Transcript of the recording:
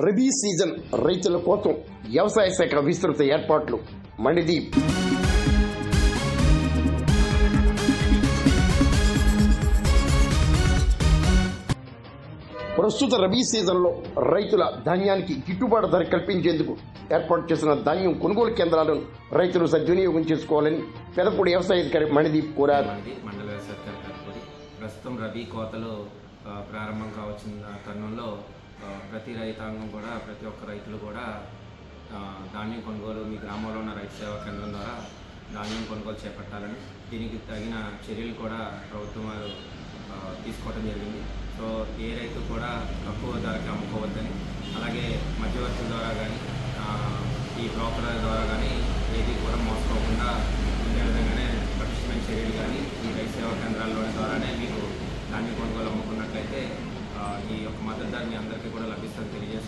Rabi season రైతుల కోసం వ్యవసాయ శాఖ విస్తృత ఏర్పాట్లు. మణిదీప్. ప్రస్తుత రబీ సీజన్లో రైతుల ధాన్యానికి గిట్టుబాటు ధర కల్పించేందుకు ఏర్పాటు చేసిన ధాన్యం కొనుగోలు కేంద్రాలను రైతులు సద్వినియోగం చేసుకోవాలని పెదపూడి వ్యవసాయ అధికారి మణిదీప్ కోరారు. మండల వ్యవసాయ అధికారి పెదపూడి. ప్రస్తుతం రబీ కోతలు ప్రారంభం కావచ్చిన తరుణంలో ప్రతి రైతాంగం కూడా, ప్రతి ఒక్క రైతులు కూడా ధాన్యం కొనుగోలు మీ గ్రామంలో ఉన్న రైతు సేవా కేంద్రం ద్వారా ధాన్యం కొనుగోలు చేపట్టాలని, దీనికి తగిన చర్యలు కూడా ప్రభుత్వం వారు తీసుకోవడం జరిగింది. సో ఏ రైతు కూడా తక్కువ ధరకి అమ్ముకోవద్దని, అలాగే మధ్యవర్తుల ద్వారా కానీ ఈ బ్రోకర్ల ద్వారా కానీ ఏది కూడా మోసపోకుండా ఉండే విధంగానే పటిష్టమైన చర్యలు కానీ ఈ రైతు సేవా కేంద్రాల్లోని ద్వారానే మీకు ధాన్యం కొనుగోలు అమ్ముకున్నట్లయితే ఈ యొక్క మద్దతు ధర మీ అందరికీ కూడా లభిస్తుందని తెలియజేస్తుంది.